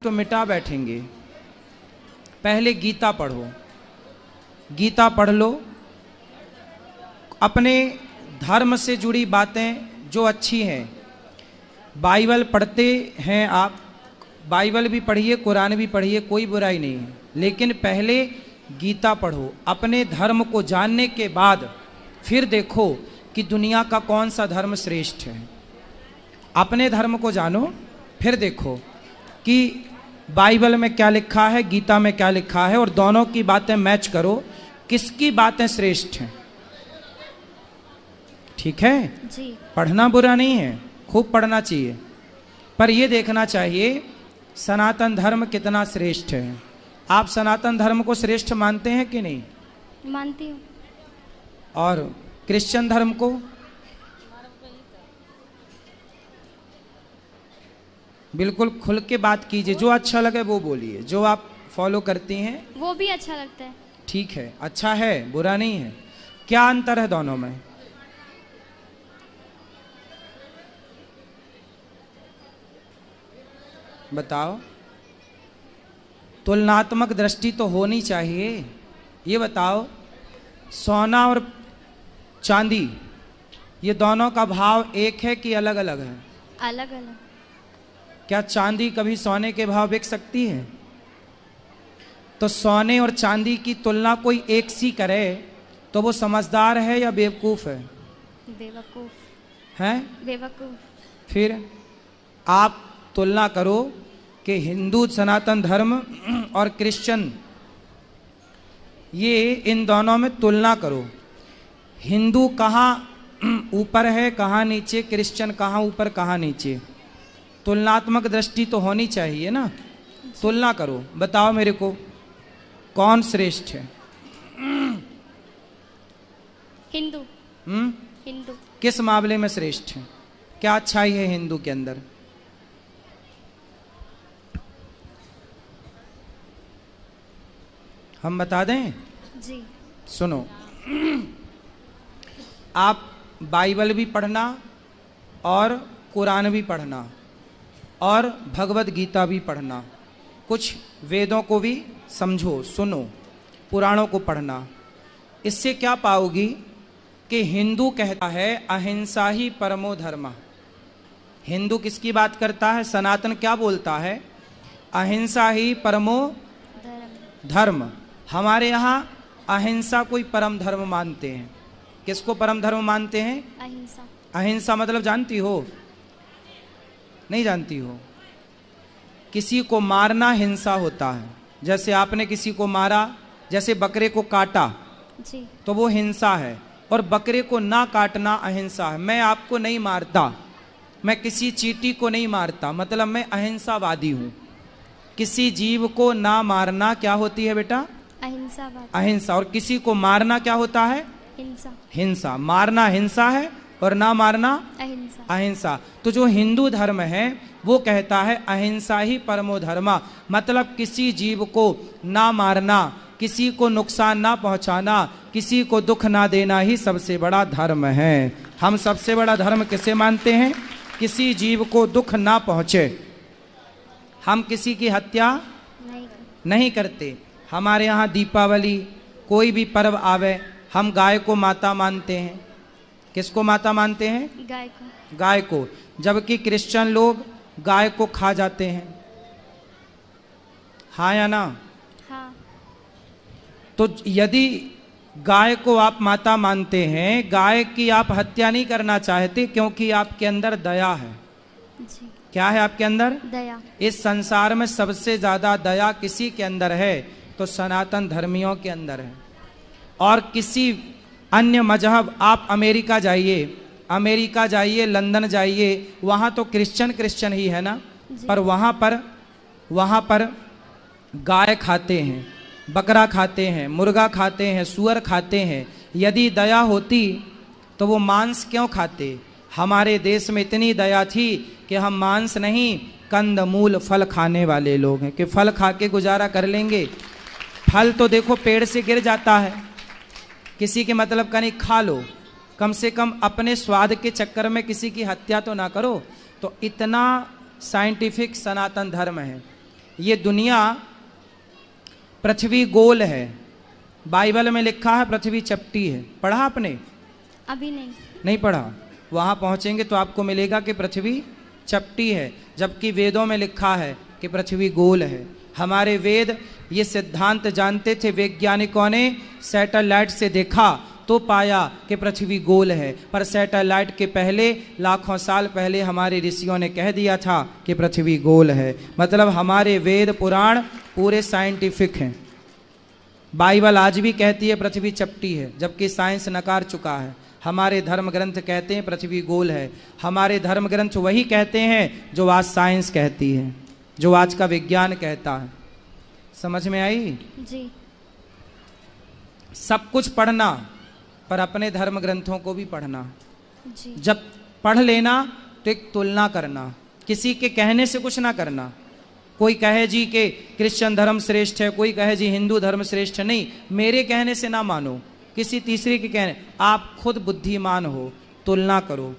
तो मिटा बैठेंगे। पहले गीता पढ़ो, गीता पढ़ लो, अपने धर्म से जुड़ी बातें जो अच्छी हैं। बाइबल पढ़ते हैं आप, बाइबल भी पढ़िए, कुरान भी पढ़िए, कोई बुराई नहीं है, लेकिन पहले गीता पढ़ो। अपने धर्म को जानने के बाद फिर देखो कि दुनिया का कौन सा धर्म श्रेष्ठ है। अपने धर्म को जानो, फिर देखो कि बाइबल में क्या लिखा है, गीता में क्या लिखा है, और दोनों की बातें मैच करो, किसकी बातें श्रेष्ठ हैं। ठीक है जी। पढ़ना बुरा नहीं है, खूब पढ़ना चाहिए, पर यह देखना चाहिए सनातन धर्म कितना श्रेष्ठ है। आप सनातन धर्म को श्रेष्ठ मानते हैं कि नहीं? मानती हूँ। और क्रिश्चियन धर्म को? बिल्कुल खुल के बात कीजिए, जो अच्छा लगे वो बोलिए, जो आप फॉलो करती हैं वो भी अच्छा लगता है। ठीक है, अच्छा है, बुरा नहीं है। क्या अंतर है दोनों में? बताओ। तुलनात्मक दृष्टि तो होनी चाहिए। ये बताओ, सोना और चांदी ये दोनों का भाव एक है कि अलग अलग है? अलग अलग। क्या चांदी कभी सोने के भाव बिक सकती है? तो सोने और चांदी की तुलना कोई एक सी करे तो वो समझदार है या बेवकूफ है? बेवकूफ हैं? बेवकूफ। फिर आप तुलना करो कि हिंदू सनातन धर्म और क्रिश्चियन, ये इन दोनों में तुलना करो। हिंदू कहाँ ऊपर है, कहाँ नीचे, क्रिश्चियन कहाँ ऊपर कहाँ नीचे। तुलनात्मक दृष्टि तो होनी चाहिए ना। तुलना करो, बताओ मेरे को कौन श्रेष्ठ है? हिंदू। हिंदू किस मामले में श्रेष्ठ है? क्या अच्छाई है हिंदू के अंदर? हम बता दें? जी। सुनो, आप बाइबल भी पढ़ना और कुरान भी पढ़ना और भगवत गीता भी पढ़ना, कुछ वेदों को भी समझो, सुनो, पुराणों को पढ़ना। इससे क्या पाओगी कि हिंदू कहता है अहिंसा ही परमो धर्म। हिंदू किसकी बात करता है? सनातन क्या बोलता है? अहिंसा ही परमो धर्म। हमारे यहाँ अहिंसा कोई परम धर्म मानते हैं। किसको परम धर्म मानते हैं? अहिंसा। अहिंसा मतलब जानती हो? नहीं जानती हो? किसी को मारना हिंसा होता है। जैसे आपने किसी को मारा, जैसे बकरे को काटा जी, तो वो हिंसा है, और बकरे को ना काटना अहिंसा है। मैं आपको नहीं मारता, मैं किसी चींटी को नहीं मारता, मतलब मैं अहिंसावादी हूँ। किसी जीव को ना मारना क्या होती है बेटा? अहिंसा। अहिंसा। और किसी को मारना क्या होता है? हिंसा। हिंसा। मारना हिंसा है और ना मारना अहिंसा। अहिंसा। तो जो हिंदू धर्म है वो कहता है अहिंसा ही परमो धर्मा, मतलब किसी जीव को ना मारना, किसी को नुकसान ना पहुंचाना, किसी को दुख ना देना ही सबसे बड़ा धर्म है। हम सबसे बड़ा धर्म किसे मानते हैं? किसी जीव को दुख ना पहुंचे। हम किसी की हत्या नहीं करते। हमारे यहाँ दीपावली, कोई भी पर्व आवे, हम गाय को माता मानते हैं। किसको माता मानते हैं? गाय को। गाय को। जबकि क्रिश्चियन लोग गाय को खा जाते हैं। हाँ या ना? हाँ। तो यदि गाय को आप माता मानते हैं, गाय की आप हत्या नहीं करना चाहते क्योंकि आपके अंदर दया है। जी। क्या है आपके अंदर? दया। इस संसार में सबसे ज्यादा दया किसी के अंदर है? तो सनातन धर्मियों के अंदर है। और किसी अन्य मजहब, आप अमेरिका जाइए, लंदन जाइए, वहाँ तो क्रिश्चियन ही है ना, पर वहाँ पर गाय खाते हैं, बकरा खाते हैं, मुर्गा खाते हैं, सुअर खाते हैं। यदि दया होती तो वो मांस क्यों खाते? हमारे देश में इतनी दया थी कि हम मांस नहीं, कंद मूल फल खाने वाले लोग हैं, कि फल खा के गुजारा कर लेंगे। फल तो देखो पेड़ से गिर जाता है, किसी के मतलब का नहीं, खा लो, कम से कम अपने स्वाद के चक्कर में किसी की हत्या तो ना करो। तो इतना साइंटिफिक सनातन धर्म है। ये दुनिया, पृथ्वी गोल है। बाइबल में लिखा है पृथ्वी चपटी है। पढ़ा आपने? अभी नहीं। नहीं पढ़ा? वहाँ पहुँचेंगे तो आपको मिलेगा कि पृथ्वी चपटी है, जबकि वेदों में लिखा है कि पृथ्वी गोल है। हमारे वेद ये सिद्धांत जानते थे। वैज्ञानिकों ने सैटेलाइट से देखा तो पाया कि पृथ्वी गोल है, पर सैटेलाइट के पहले लाखों साल पहले हमारे ऋषियों ने कह दिया था कि पृथ्वी गोल है। मतलब हमारे वेद पुराण पूरे साइंटिफिक हैं। बाइबल आज भी कहती है पृथ्वी चपटी है, जबकि साइंस नकार चुका है। हमारे धर्म ग्रंथ कहते हैं पृथ्वी गोल है। हमारे धर्म ग्रंथ वही कहते हैं जो आज साइंस कहती है, जो आज का विज्ञान कहता है। समझ में आई? जी। सब कुछ पढ़ना, पर अपने धर्म ग्रंथों को भी पढ़ना। जी। जब पढ़ लेना तो एक तुलना करना, किसी के कहने से कुछ ना करना। कोई कहे जी कि क्रिश्चियन धर्म श्रेष्ठ है, कोई कहे जी हिंदू धर्म श्रेष्ठ है, नहीं, मेरे कहने से ना मानो, किसी तीसरे के कहने। आप खुद बुद्धिमान हो, तुलना करो,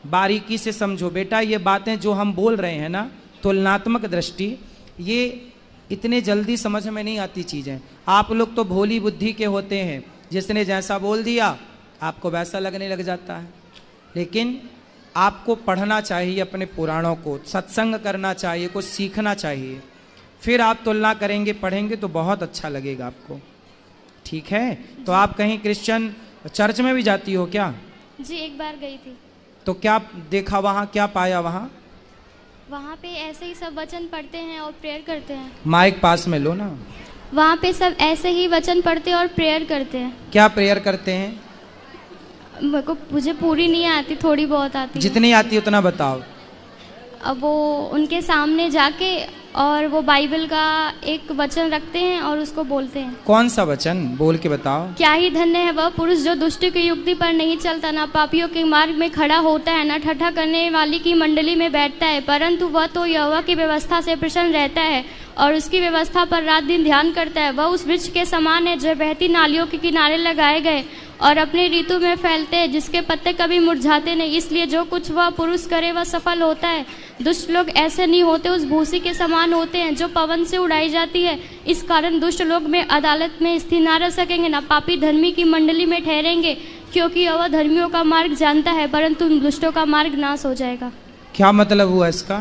बारीकी से समझो। बेटा ये बातें जो हम बोल रहे हैं ना, तुलनात्मक दृष्टि, ये इतने जल्दी समझ में नहीं आती चीज़ें। आप लोग तो भोली बुद्धि के होते हैं, जिसने जैसा बोल दिया आपको वैसा लगने लग जाता है। लेकिन आपको पढ़ना चाहिए अपने पुराणों को, सत्संग करना चाहिए, कुछ सीखना चाहिए, फिर आप तुलना करेंगे, पढ़ेंगे तो बहुत अच्छा लगेगा आपको। ठीक है? तो आप कहीं क्रिश्चियन चर्च में भी जाती हो क्या? जी, एक बार गई थी। तो क्या देखा वहाँ, क्या पाया वहाँ? वहाँ पे ऐसे ही सब वचन पढ़ते हैं और प्रेयर करते हैं। माइक पास में लो ना। वहाँ पे सब ऐसे ही वचन पढ़ते और प्रेयर करते हैं। क्या प्रेयर करते हैं? मुझे पूरी नहीं आती, थोड़ी बहुत आती है। जितनी आती है उतना बताओ। अब वो उनके सामने जाके और वो बाइबल का एक वचन रखते हैं और उसको बोलते हैं। कौन सा वचन? बोल के बताओ। क्या ही धन्य है वह पुरुष जो दुष्ट की युक्ति पर नहीं चलता, ना पापियों के मार्ग में खड़ा होता है, ना ठट्ठा करने वाली की मंडली में बैठता है, परंतु वह तो यहोवा की व्यवस्था से प्रसन्न रहता है और उसकी व्यवस्था पर रात दिन ध्यान करता है। वह उस वृक्ष के समान है जो बहती नालियों के किनारे लगाए गए और अपने ऋतु में फैलते हैं, जिसके पत्ते कभी मुरझाते नहीं। इसलिए जो कुछ वह पुरुष करे वह सफल होता है। दुष्ट लोग ऐसे नहीं होते, उस भूसी के समान होते हैं जो पवन से उड़ाई जाती है। इस कारण दुष्ट लोग में अदालत में स्थिर न रह सकेंगे, ना पापी धर्मी की मंडली में ठहरेंगे, क्योंकि वह धर्मियों का मार्ग जानता है, परंतु दुष्टों का मार्ग नाश हो जाएगा। क्या मतलब हुआ इसका?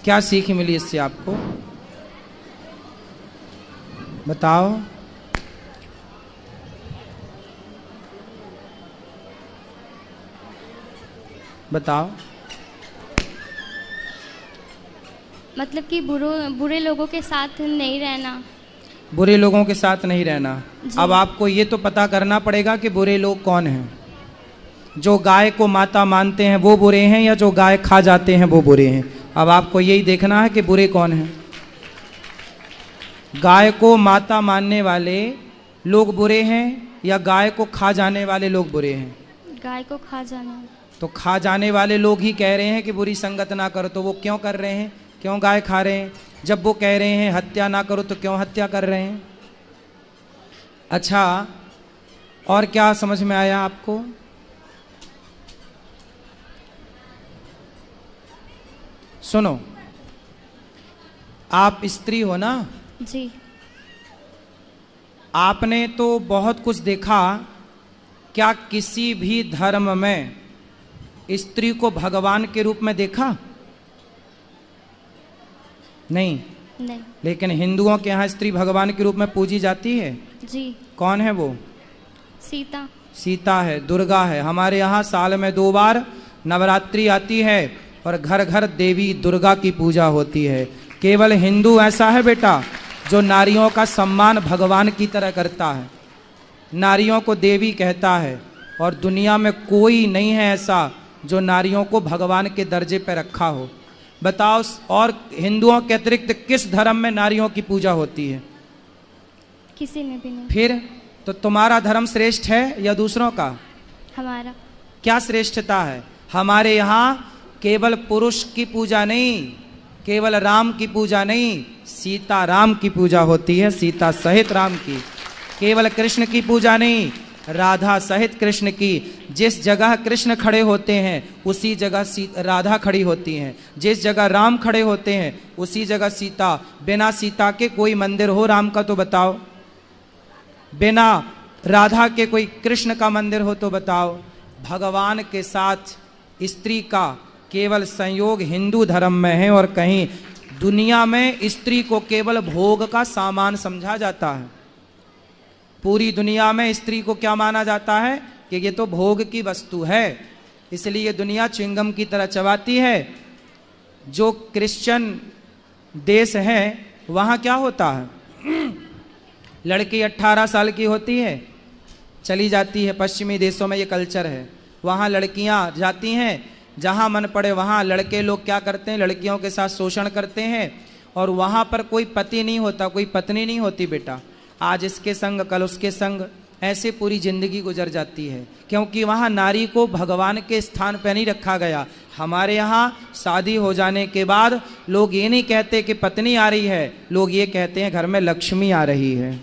क्या सीख मिली इससे आपको? बताओ। बताओ। मतलब कि बुरे लोगों के साथ नहीं रहना। बुरे लोगों के साथ नहीं रहना। अब आपको ये तो पता करना पड़ेगा कि बुरे लोग कौन हैं। जो गाय को माता मानते हैं वो बुरे हैं, या जो गाय खा जाते हैं वो बुरे हैं? अब आपको यही देखना है कि बुरे कौन हैं। गाय को माता मानने वाले लोग बुरे हैं या गाय को खा जाने वाले लोग बुरे हैं? गाय को खा जाना। तो खा जाने वाले लोग ही कह रहे हैं कि बुरी संगत ना करो, तो वो क्यों कर रहे हैं? क्यों गाय खा रहे हैं? जब वो कह रहे हैं हत्या ना करो तो क्यों हत्या कर रहे हैं? अच्छा, और क्या समझ में आया आपको? सुनो, आप स्त्री हो ना? जी। आपने तो बहुत कुछ देखा। क्या किसी भी धर्म में स्त्री को भगवान के रूप में देखा? नहीं। नहीं। लेकिन हिंदुओं के यहाँ स्त्री भगवान के रूप में पूजी जाती है। जी। कौन है वो? सीता। सीता है, दुर्गा है। हमारे यहाँ साल में 2 बार नवरात्रि आती है और घर घर देवी दुर्गा की पूजा होती है। केवल हिंदू ऐसा है बेटा जो नारियों का सम्मान भगवान की तरह करता है, नारियों को देवी कहता है, और दुनिया में कोई नहीं है ऐसा जो नारियों को भगवान के दर्जे पर रखा हो। बताओ, और हिंदुओं के अतिरिक्त किस धर्म में नारियों की पूजा होती है? किसी में भी नहीं। फिर तो तुम्हारा धर्म श्रेष्ठ है या दूसरों का? हमारा। क्या श्रेष्ठता है? हमारे यहाँ केवल पुरुष की पूजा नहीं, केवल राम की पूजा नहीं, सीता राम की पूजा होती है, सीता सहित राम की। केवल कृष्ण की पूजा नहीं, राधा सहित कृष्ण की। जिस जगह कृष्ण खड़े होते हैं उसी जगह राधा खड़ी होती हैं, जिस जगह राम खड़े होते हैं उसी जगह सीता। बिना सीता के कोई मंदिर हो राम का तो बताओ, बिना राधा के कोई कृष्ण का मंदिर हो तो बताओ। भगवान के साथ स्त्री का केवल संयोग हिंदू धर्म में है, और कहीं दुनिया में स्त्री को केवल भोग का सामान समझा जाता है। पूरी दुनिया में स्त्री को क्या माना जाता है कि ये तो भोग की वस्तु है, इसलिए दुनिया च्युइंगम की तरह चबाती है। जो क्रिश्चियन देश है वहाँ क्या होता है, लड़की 18 साल की होती है चली जाती है। पश्चिमी देशों में ये कल्चर है, वहाँ लड़कियाँ जाती हैं जहाँ मन पड़े वहाँ। लड़के लोग क्या करते हैं, लड़कियों के साथ शोषण करते हैं, और वहाँ पर कोई पति नहीं होता, कोई पत्नी नहीं होती बेटा। आज इसके संग कल उसके संग, ऐसे पूरी जिंदगी गुजर जाती है, क्योंकि वहाँ नारी को भगवान के स्थान पर नहीं रखा गया। हमारे यहाँ शादी हो जाने के बाद लोग ये नहीं कहते कि पत्नी आ रही है, लोग ये कहते हैं घर में लक्ष्मी आ रही है।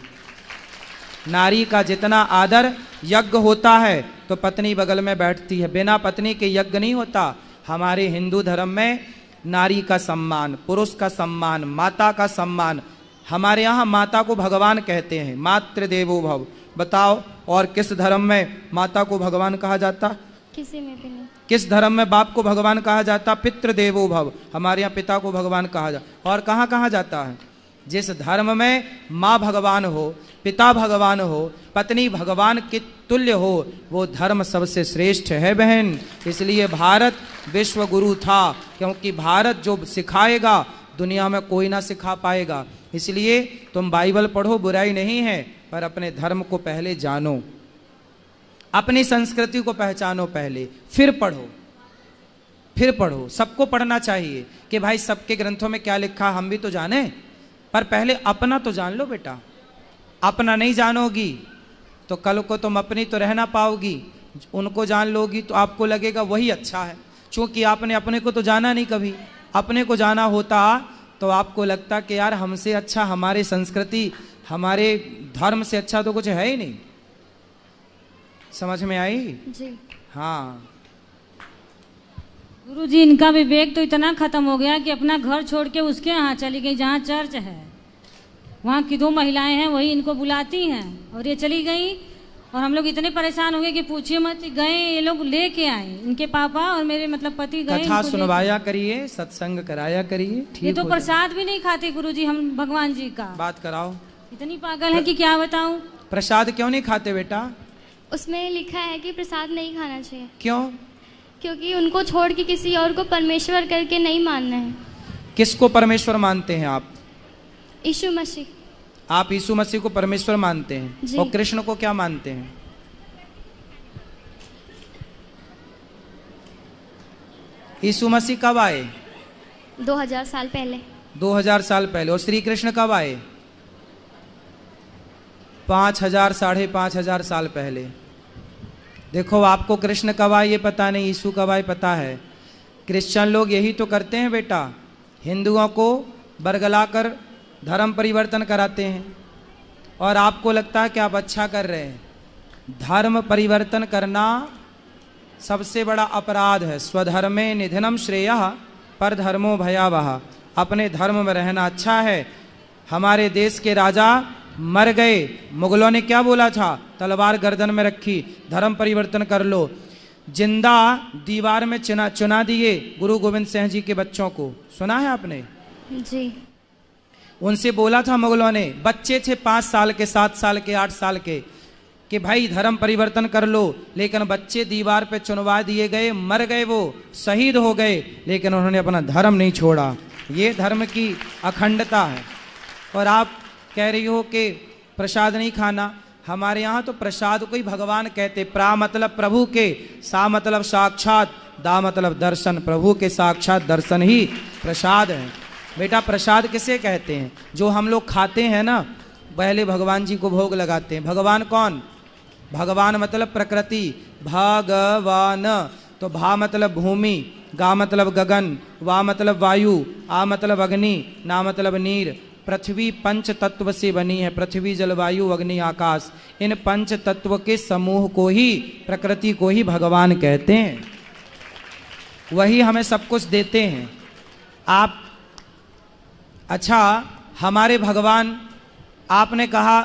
नारी का जितना आदर यज्ञ होता है तो पत्नी बगल में बैठती है, बिना पत्नी के यज्ञ नहीं होता। हमारे हिंदू धर्म में नारी का सम्मान, पुरुष का सम्मान, माता का सम्मान। हमारे यहाँ माता को भगवान कहते हैं, मातृ देवो भव। बताओ और किस धर्म में माता को भगवान कहा जाता? किसी में भी नहीं। किस धर्म में बाप को भगवान कहा जाता? पितृ देवो भव। हमारे यहाँ पिता को भगवान कहा जाता। और कहाँ कहा जाता है? जिस धर्म में माँ भगवान हो, पिता भगवान हो, पत्नी भगवान के तुल्य हो, वो धर्म सबसे श्रेष्ठ है बहन। इसलिए भारत विश्व गुरु था, क्योंकि भारत जो सिखाएगा दुनिया में कोई ना सिखा पाएगा। इसलिए तुम बाइबल पढ़ो, बुराई नहीं है, पर अपने धर्म को पहले जानो, अपनी संस्कृति को पहचानो पहले, फिर पढ़ो, फिर पढ़ो। सबको पढ़ना चाहिए कि भाई सबके ग्रंथों में क्या लिखा हम भी तो जाने, पर पहले अपना तो जान लो बेटा। अपना नहीं जानोगी तो कल को तुम अपनी तो रह ना पाओगी। उनको जान लोगी तो आपको लगेगा वही अच्छा है, क्योंकि आपने अपने को तो जाना नहीं कभी। अपने को जाना होता तो आपको लगता कि यार हमसे अच्छा, हमारी संस्कृति, हमारे धर्म से अच्छा तो कुछ है ही नहीं। समझ में आई? जी हाँ गुरुजी, इनका विवेक तो इतना खत्म हो गया कि अपना घर छोड़ के उसके यहाँ चली गई जहाँ चर्च है। वहाँ की 2 महिलाएं हैं, वही इनको बुलाती हैं, और ये चली गई। और हम लोग इतने परेशान हो गए कि पूछिए मत। गए ये लोग लेके आए, इनके पापा और मेरे मतलब पति गए। कथा सुनवाया करिए, सत्संग कराया करिए, ठीक। ये तो प्रसाद भी नहीं खाते गुरुजी हम भगवान जी का। बात कराओ। इतनी पागल है कि क्या बताऊं। प्रसाद क्यों नहीं खाते बेटा? उसमें लिखा है कि प्रसाद नहीं खाना चाहिए। क्यों? क्योंकि उनको छोड़ के किसी और को परमेश्वर करके नहीं मानना है। किसको परमेश्वर मानते हैं आप? यीशु मसीह। आप यीशु मसीह को परमेश्वर मानते हैं, जी। और कृष्ण को क्या मानते हैं? यीशु मसीह कब आए? 2000 साल पहले। 2000 साल पहले। और श्री कृष्ण कब आए? 5000 साढ़े 5000 साल पहले। देखो, आपको कृष्ण कब आए ये पता नहीं, यीशु कब आए पता है। क्रिश्चियन लोग यही तो करते हैं बेटा, हिंदुओं को बरगलाकर धर्म परिवर्तन कराते हैं, और आपको लगता है कि आप अच्छा कर रहे हैं। धर्म परिवर्तन करना सबसे बड़ा अपराध है। स्वधर्मे निधनम श्रेयः परधर्मो भयावह। अपने धर्म में रहना अच्छा है। हमारे देश के राजा मर गए, मुगलों ने क्या बोला था? तलवार गर्दन में रखी, धर्म परिवर्तन कर लो। जिंदा दीवार में चुना दिए गुरु गोविंद सिंह जी के बच्चों को, सुना है आपने? जी। उनसे बोला था मुगलों ने, बच्चे थे 5 साल के, 7 साल के, 8 साल के, कि भाई धर्म परिवर्तन कर लो, लेकिन बच्चे दीवार पे चुनवा दिए गए, मर गए, वो शहीद हो गए, लेकिन उन्होंने अपना धर्म नहीं छोड़ा। ये धर्म की अखंडता है। और आप कह रही हो कि प्रसाद नहीं खाना। हमारे यहाँ तो प्रसाद को ही भगवान कहते। प्रा मतलब प्रभु के, सा मतलब साक्षात, दा मतलब दर्शन। प्रभु के साक्षात दर्शन ही प्रसाद है बेटा। प्रसाद किसे कहते हैं? जो हम लोग खाते हैं ना, पहले भगवान जी को भोग लगाते हैं। भगवान कौन? भगवान मतलब प्रकृति, भगवान। तो भा मतलब भूमि, गा मतलब गगन, वा मतलब वायु, आ मतलब अग्नि, ना मतलब नीर, पृथ्वी पंच तत्व से बनी है। पृथ्वी, जलवायु, अग्नि, आकाश, इन पंच तत्व के समूह को ही, प्रकृति को ही भगवान कहते हैं। वही हमें सब कुछ देते हैं। आप, अच्छा, हमारे भगवान, आपने कहा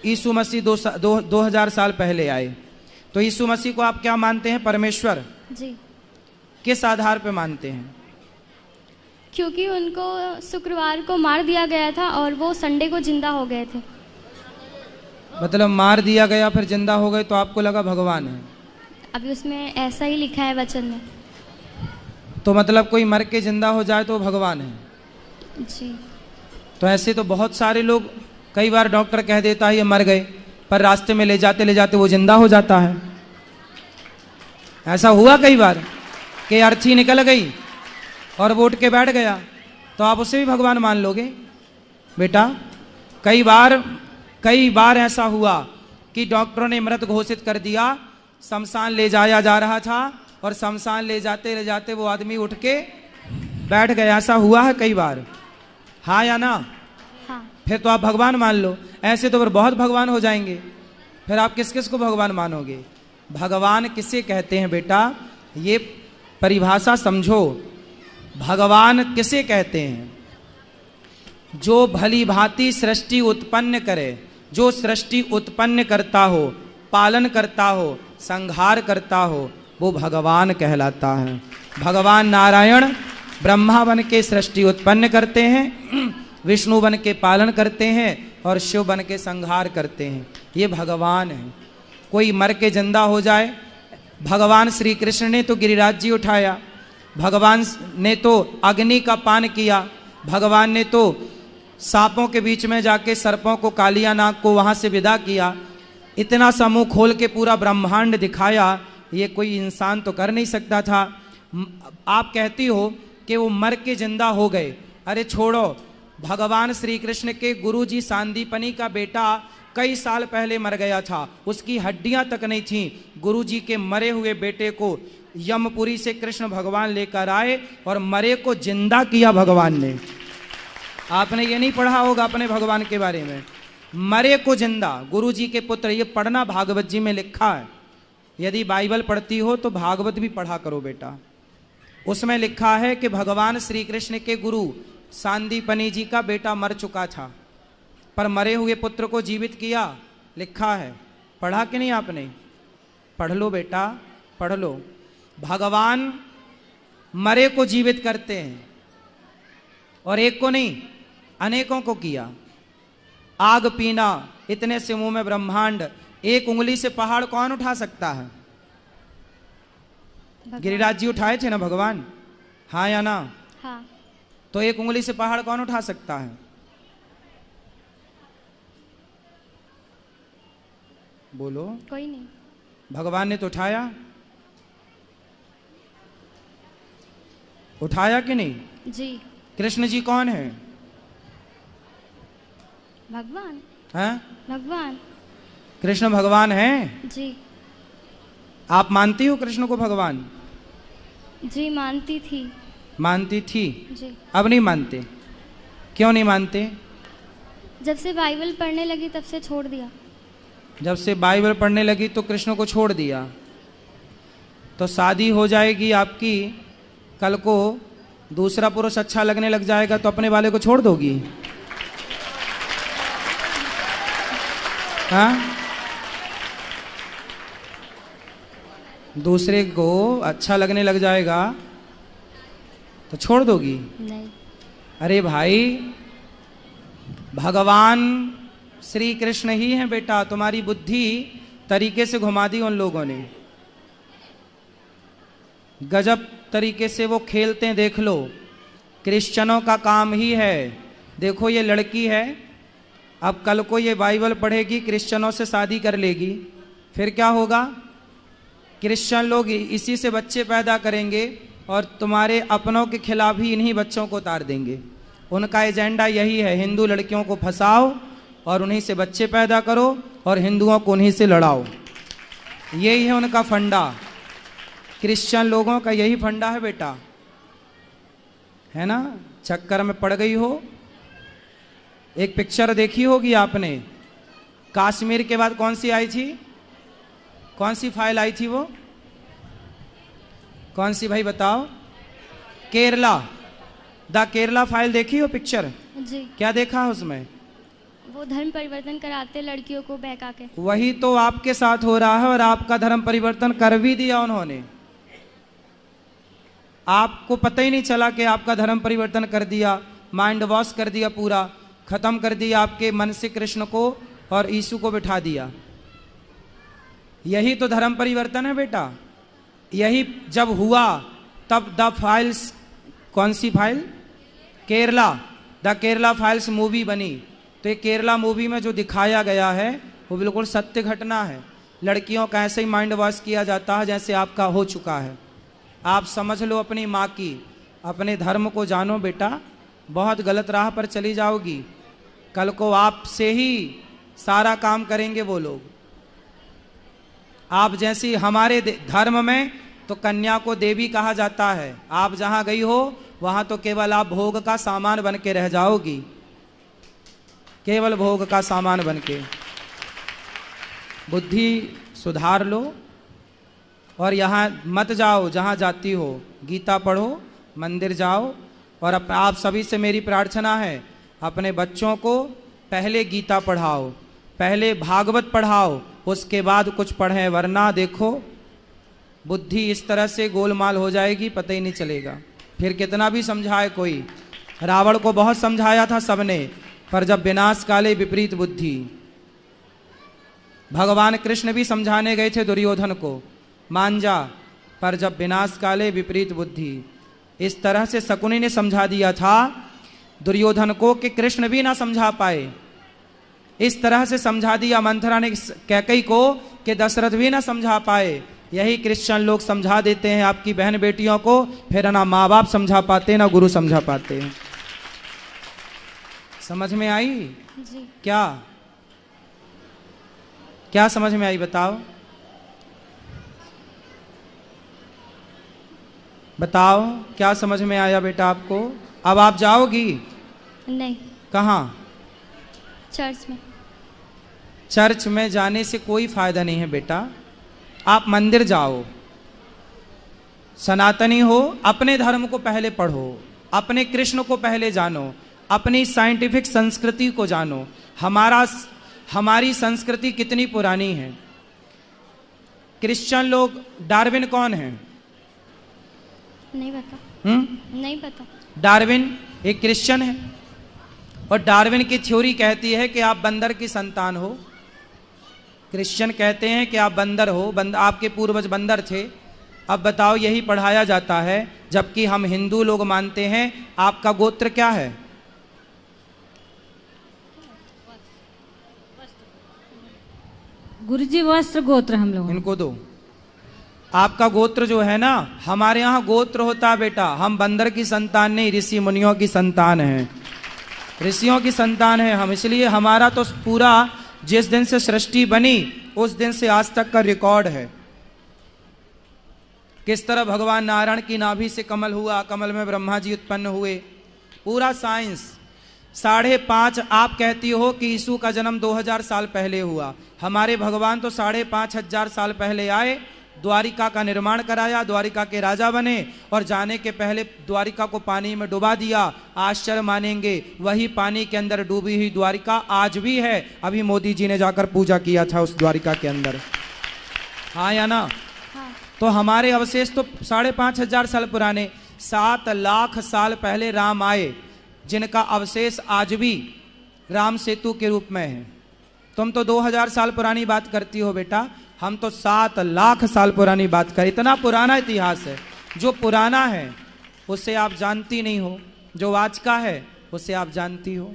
यीशु मसीह 2000 साल पहले आए, तो यीशु मसीह को आप क्या मानते हैं? परमेश्वर। जी। किस आधार पे मानते हैं? क्योंकि उनको शुक्रवार को मार दिया गया था और वो संडे को जिंदा हो गए थे। मतलब मार दिया गया फिर जिंदा हो गए, तो आपको लगा भगवान है? अभी उसमें ऐसा ही लिखा है वचन में। तो मतलब कोई मर के जिंदा हो जाए तो भगवान है? जी। तो ऐसे तो बहुत सारे लोग, कई बार डॉक्टर कह देता है ये मर गए, पर रास्ते में ले जाते वो जिंदा हो जाता है। ऐसा हुआ कई बार कि अर्थी निकल गई और वो उठ के बैठ गया, तो आप उसे भी भगवान मान लोगे? बेटा, कई बार ऐसा हुआ कि डॉक्टरों ने मृत घोषित कर दिया, शमशान ले जाया जा रहा था और शमशान ले जाते वो आदमी उठ के बैठ गया। ऐसा हुआ है कई बार, हाँ या ना? हाँ। फिर तो आप भगवान मान लो। ऐसे तो फिर बहुत भगवान हो जाएंगे, फिर आप किस किस को भगवान मानोगे? भगवान किसे कहते हैं बेटा? ये परिभाषा समझो। भगवान किसे कहते हैं? जो भली भांति सृष्टि उत्पन्न करे, जो सृष्टि उत्पन्न करता हो, पालन करता हो, संहार करता हो, वो भगवान कहलाता है। भगवान नारायण ब्रह्मा बन के सृष्टि उत्पन्न करते हैं, विष्णु बन के पालन करते हैं और शिव बन के संहार करते हैं। ये भगवान है। कोई मर के जिंदा हो जाए, भगवान श्री कृष्ण ने तो गिरिराज जी उठाया, भगवान ने तो अग्नि का पान किया, भगवान ने तो सांपों के बीच में जाके सर्पों को, कालिया नाग को वहां से विदा किया। इतना सा मुंह खोल के पूरा ब्रह्मांड दिखाया, ये कोई इंसान तो कर नहीं सकता था। आप कहती हो कि वो मर के जिंदा हो गए, अरे छोड़ो, भगवान श्री कृष्ण के गुरुजी सांदीपनी का बेटा कई साल पहले मर गया था, उसकी हड्डियां तक नहीं थी। गुरुजी के मरे हुए बेटे को यमपुरी से कृष्ण भगवान लेकर आए और मरे को जिंदा किया भगवान ने। आपने ये नहीं पढ़ा होगा अपने भगवान के बारे में, मरे को जिंदा, गुरुजी के पुत्र। ये पढ़ना, भागवत जी में लिखा है। यदि बाइबल पढ़ती हो तो भागवत भी पढ़ा करो बेटा। उसमें लिखा है कि भगवान श्री कृष्ण के गुरु सांदीपनी जी का बेटा मर चुका था, पर मरे हुए पुत्र को जीवित किया, लिखा है। पढ़ा कि नहीं आपने? पढ़ लो बेटा, पढ़ लो। भगवान मरे को जीवित करते हैं, और एक को नहीं, अनेकों को किया। आग पीना, इतने से मुंह में ब्रह्मांड, एक उंगली से पहाड़ कौन उठा सकता है? गिरिराज जी उठाए थे ना भगवान, हाँ या ना? हाँ। तो एक उंगली से पहाड़ कौन उठा सकता है? बोलो। कोई नहीं। भगवान ने तो उठाया, उठाया कि नहीं? जी। कृष्ण जी कौन है? भगवान। हैं? भगवान। कृष्ण भगवान हैं? जी। आप मानती हो कृष्ण को भगवान? जी मानती थी। मानती थी? जी। अब नहीं मानते? क्यों नहीं मानते? जब से बाइबल पढ़ने लगी तब से छोड़ दिया। जब से बाइबल पढ़ने लगी तो कृष्ण को छोड़ दिया। तो शादी हो जाएगी आपकी, कल को दूसरा पुरुष अच्छा लगने लग जाएगा तो अपने वाले को छोड़ दोगी? हाँ? दूसरे को अच्छा लगने लग जाएगा तो छोड़ दोगी? नहीं। अरे भाई, भगवान श्री कृष्ण ही हैं बेटा। तुम्हारी बुद्धि तरीके से घुमा दी उन लोगों ने, गजब तरीके से वो खेलते हैं। देख लो, क्रिश्चियनों का काम ही है। देखो ये लड़की है, अब कल को ये बाइबल पढ़ेगी, क्रिश्चियनों से शादी कर लेगी, फिर क्या होगा? क्रिश्चियन लोग इसी से बच्चे पैदा करेंगे और तुम्हारे अपनों के खिलाफ ही इन्हीं बच्चों को उतार देंगे। उनका एजेंडा यही है, हिंदू लड़कियों को फंसाओ और उन्हीं से बच्चे पैदा करो और हिंदुओं को उन्हीं से लड़ाओ। यही है उनका फंडा। क्रिश्चियन लोगों का यही फंडा है बेटा, है ना? चक्कर में पड़ गई हो एक पिक्चर देखी होगी आपने, कश्मीर के बाद कौन सी आई थी, कौन सी फाइल आई थी वो, कौन सी भाई बताओ? केरला, द केरला फाइल देखी हो पिक्चर? जी। क्या देखा उसमें? वो धर्म परिवर्तन कराते लड़कियों को बहका के। वही तो आपके साथ हो रहा है, और आपका धर्म परिवर्तन कर भी दिया उन्होंने। आपको पता ही नहीं चला कि आपका धर्म परिवर्तन कर दिया, माइंड वॉश कर दिया, पूरा खत्म कर दिया आपके मन से कृष्ण को और यीशु को बिठा दिया। यही तो धर्म परिवर्तन है बेटा। यही जब हुआ तब द फाइल्स, कौन सी file? Kerala, the Kerala files movie बनी। तो ये केरला मूवी में जो दिखाया गया है वो बिल्कुल सत्य घटना है। लड़कियों का ऐसे ही माइंड वॉश किया जाता है जैसे आपका हो चुका है। आप समझ लो अपनी माँ की, अपने धर्म को जानो बेटा, बहुत गलत राह पर चली जाओगी। कल को आपसे ही सारा काम करेंगे वो लोग। आप जैसी हमारे धर्म में तो कन्या को देवी कहा जाता है। आप जहां गई हो वहां तो केवल आप भोग का सामान बन के रह जाओगी, केवल भोग का सामान बन के। बुद्धि सुधार लो और यहाँ मत जाओ जहाँ जाती हो। गीता पढ़ो, मंदिर जाओ। और आप सभी से मेरी प्रार्थना है, अपने बच्चों को पहले गीता पढ़ाओ, पहले भागवत पढ़ाओ, उसके बाद कुछ पढ़ें, वरना देखो बुद्धि इस तरह से गोलमाल हो जाएगी, पता ही नहीं चलेगा। फिर कितना भी समझाए कोई, रावण को बहुत समझाया था सबने, पर जब विनाश काले विपरीत बुद्धि। भगवान कृष्ण भी समझाने गए थे दुर्योधन को, मान जा, पर जब विनाश काले विपरीत बुद्धि। इस तरह से शकुनी ने समझा दिया था दुर्योधन को कि कृष्ण भी ना समझा पाए। इस तरह से समझा दिया मंथरा ने कैकई को कि दशरथ भी ना समझा पाए। यही क्रिश्चियन लोग समझा देते हैं आपकी बहन बेटियों को, फिर ना माँ बाप समझा पाते ना गुरु समझा पाते। समझ में आई? जी। क्या क्या समझ में आई बताओ? बताओ क्या समझ में आया बेटा आपको? अब आप जाओगी? नहीं। कहाँ? चर्च में। चर्च में जाने से कोई फायदा नहीं है बेटा। आप मंदिर जाओ, सनातनी हो, अपने धर्म को पहले पढ़ो, अपने कृष्ण को पहले जानो, अपनी साइंटिफिक संस्कृति को जानो। हमारी संस्कृति कितनी पुरानी है। क्रिश्चियन लोग, डार्विन कौन है? नहीं पता। नहीं पता। डार्विन एक क्रिश्चियन है, और डार्विन की थ्योरी कहती है कि आप बंदर की संतान हो। क्रिश्चियन कहते हैं कि आप बंदर हो, आपके पूर्वज बंदर थे। अब बताओ, यही पढ़ाया जाता है, जबकि हम हिंदू लोग मानते हैं। आपका गोत्र क्या है? गुरुजी वस्त्र गोत्र हम लोग। इनको दो। आपका गोत्र जो है ना, हमारे यहाँ गोत्र होता है बेटा। हम बंदर की संतान नहीं, ऋषि मुनियों की संतान हैं, ऋषियों की संतान है हम। इसलिए हमारा तो पूरा, जिस दिन से सृष्टि बनी उस दिन से आज तक का रिकॉर्ड है। किस तरह भगवान नारायण की नाभि से कमल हुआ, कमल में ब्रह्मा जी उत्पन्न हुए, पूरा साइंस। 5.5 आप कहती हो कि यीशु का जन्म 2000 साल पहले हुआ। हमारे भगवान तो 5,500 साल पहले आए, द्वारिका का निर्माण कराया, द्वारिका के राजा बने, और जाने के पहले द्वारिका को पानी में डुबा दिया। आश्चर्य मानेंगे, वही पानी के अंदर डूबी हुई द्वारिका आज भी है। अभी मोदी जी ने जाकर पूजा किया था उस द्वारिका के अंदर, हाँ या ना? हाँ। तो हमारे अवशेष तो 5,500 साल पुराने। 7 लाख साल पहले राम आए, जिनका अवशेष आज भी राम सेतु के रूप में है। तुम तो 2000 साल पुरानी बात करती हो बेटा, हम तो 7 लाख साल पुरानी बात करें। इतना पुराना इतिहास है। जो पुराना है उसे आप जानती नहीं हो, जो आज का है उसे आप जानती हो।